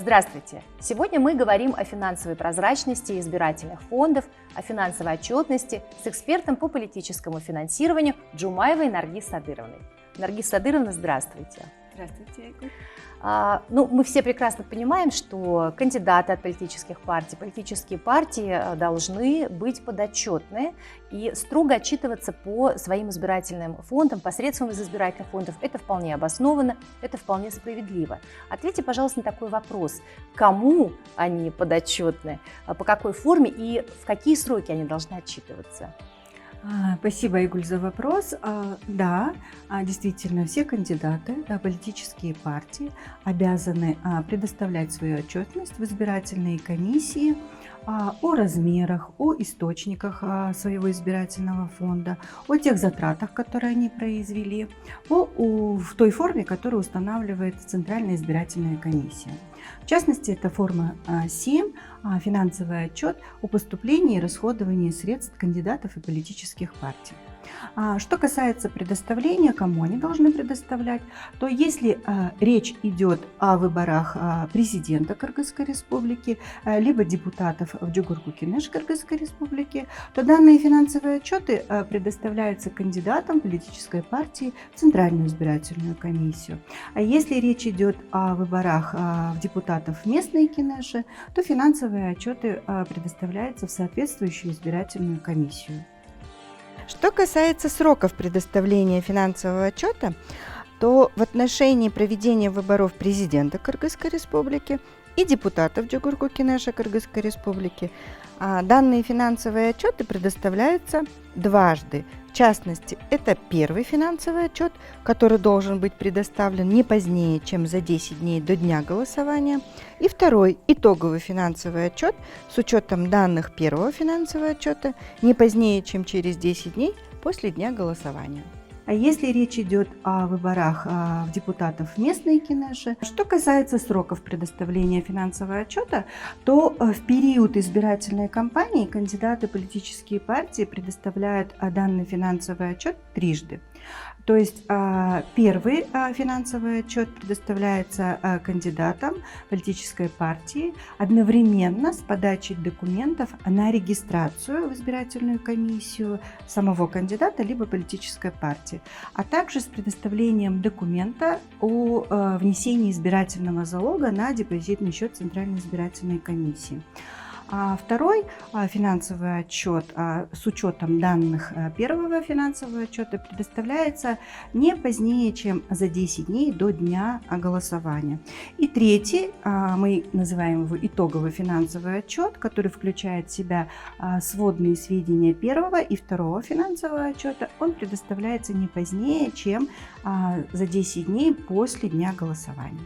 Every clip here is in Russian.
Здравствуйте! Сегодня мы говорим о финансовой прозрачности избирательных фондов, о финансовой отчетности с экспертом по политическому финансированию Джумаевой Наргиз Садыровной. Наргиз Садыровна, здравствуйте! Здравствуйте, Айгуль. Мы все прекрасно понимаем, что кандидаты от политические партии должны быть подотчетны и строго отчитываться по своим избирательным фондам, посредством из избирательных фондов. Это вполне обоснованно, это вполне справедливо. Ответьте, пожалуйста, на такой вопрос. Кому они подотчетны, по какой форме и в какие сроки они должны отчитываться? Спасибо, Айгуль, за вопрос. Да, действительно, все кандидаты, политические партии обязаны предоставлять свою отчетность в избирательные комиссии о размерах, о источниках своего избирательного фонда, о тех затратах, которые они произвели, в той форме, которую устанавливает Центральная избирательная комиссия. В частности, это форма 7, финансовый отчет о поступлении и расходовании средств кандидатов и политических партий. Что касается предоставления, кому они должны предоставлять, то если речь идет о выборах президента Кыргызской республики, либо депутатов в Джугурку-Кенеш Кыргызской республики, то данные финансовые отчеты предоставляются кандидатам политической партии в Центральную избирательную комиссию. А если речь идет о выборах депутатов в местные Кенеши, то финансовые отчеты предоставляются в соответствующую избирательную комиссию. Что касается сроков предоставления финансового отчета, то в отношении проведения выборов президента Кыргызской республики и депутатов Джугурку-Кенеша Кыргызской республики данные финансовые отчеты предоставляются дважды. В частности, это первый финансовый отчет, который должен быть предоставлен не позднее, чем за 10 дней до дня голосования, и второй итоговый финансовый отчет с учетом данных первого финансового отчета не позднее, чем через 10 дней после дня голосования. А если речь идет о выборах депутатов в местные Кенеши, что касается сроков предоставления финансового отчета, то в период избирательной кампании кандидаты политические партии предоставляют данный финансовый отчет трижды. То есть первый финансовый отчет предоставляется кандидатам политической партии одновременно с подачей документов на регистрацию в избирательную комиссию самого кандидата либо политической партии, а также с предоставлением документа о внесении избирательного залога на депозитный счет Центральной избирательной комиссии. Второй финансовый отчет с учетом данных первого финансового отчета предоставляется не позднее, чем за 10 дней до дня голосования. И третий, мы называем его итоговый финансовый отчет, который включает в себя сводные сведения первого и второго финансового отчета, он предоставляется не позднее, чем за 10 дней после дня голосования.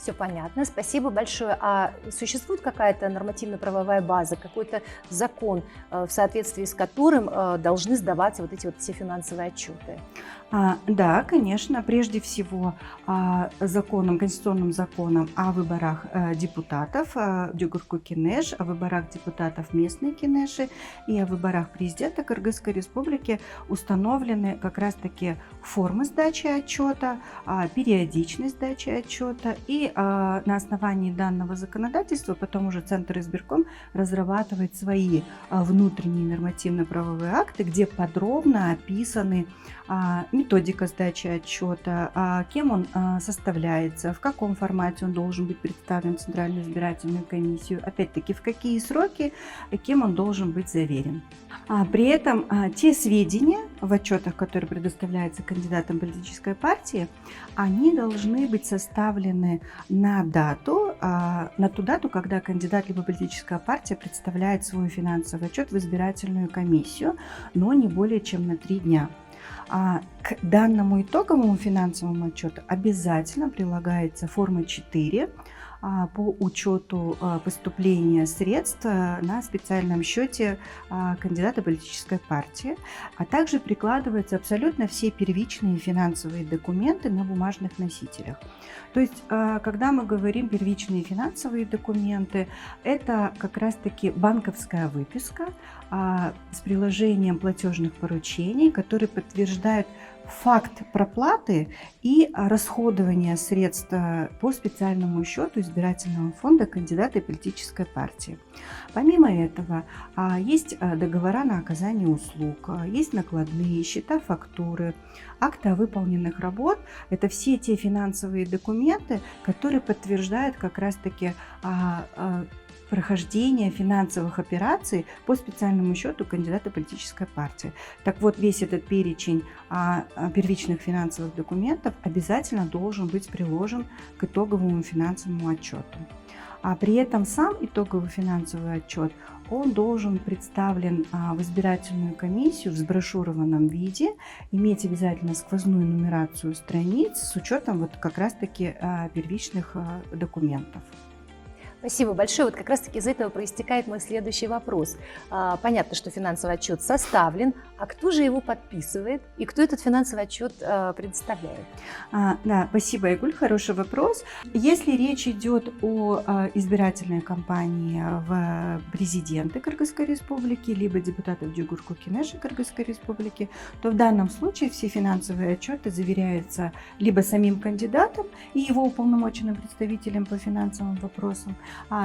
Все понятно, спасибо большое. А существует какая-то нормативно-правовая база, какой-то закон, в соответствии с которым должны сдаваться вот эти вот все финансовые отчеты? Да, конечно. Прежде всего, конституционным законом о выборах депутатов Джугурку-Кенеш, о выборах депутатов местной Кенеши и о выборах президента Кыргызской республики установлены как раз-таки формы сдачи отчета, периодичность сдачи отчета. И на основании данного законодательства потом уже Центр избирком разрабатывает свои внутренние нормативно-правовые акты, где подробно описаны методика сдачи отчета, кем он составляется, в каком формате он должен быть представлен в Центральную избирательную комиссию, опять-таки в какие сроки, кем он должен быть заверен. При этом те сведения в отчетах, которые предоставляются кандидатам политической партии, они должны быть составлены на ту дату, когда кандидат либо политическая партия представляет свой финансовый отчет в избирательную комиссию, но не более чем на 3 дня. К данному итоговому финансовому отчету обязательно прилагается форма 4 по учету поступления средств на специальном счете кандидата политической партии, а также прикладываются абсолютно все первичные финансовые документы на бумажных носителях. То есть, когда мы говорим первичные финансовые документы, это как раз-таки банковская выписка с приложением платежных поручений, которые подтверждают факт проплаты и расходования средств по специальному счету избирательного фонда кандидата и политической партии. Помимо этого, есть договора на оказание услуг, есть накладные, счета, фактуры, акты о выполненных работ. Это все те финансовые документы, которые подтверждают как раз-таки прохождение финансовых операций по специальному счету кандидата политической партии. Так вот, весь этот перечень первичных финансовых документов обязательно должен быть приложен к итоговому финансовому отчету. А при этом сам итоговый финансовый отчет, он должен представлен в избирательную комиссию в сброшурованном виде, иметь обязательно сквозную нумерацию страниц с учетом вот как раз-таки первичных документов. Спасибо большое. Вот как раз-таки из этого проистекает мой следующий вопрос. Понятно, что финансовый отчет составлен, а кто же его подписывает и кто этот финансовый отчет предоставляет? Да, спасибо, Айгуль, хороший вопрос. Если речь идет о избирательной кампании в президенты Кыргызской республики, либо депутатов Джугурку Кенеша Кыргызской республики, то в данном случае все финансовые отчеты заверяются либо самим кандидатом и его уполномоченным представителем по финансовым вопросам,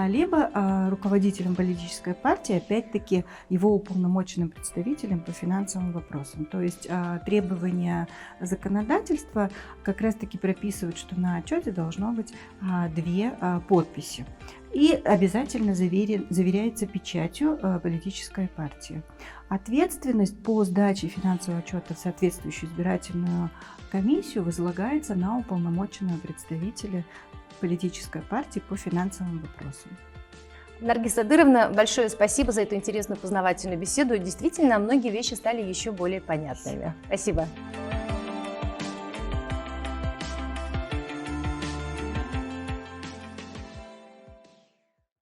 либо руководителем политической партии, опять-таки его уполномоченным представителем по финансовым вопросам. То есть требования законодательства как раз-таки прописывают, что на отчете должно быть 2 подписи. И обязательно заверяется печатью политической партии. Ответственность по сдаче финансового отчета в соответствующую избирательную комиссию возлагается на уполномоченного представителя политической партии по финансовым вопросам. Наргиз Адыровна, большое спасибо за эту интересную познавательную беседу. Действительно, многие вещи стали еще более понятными. Спасибо.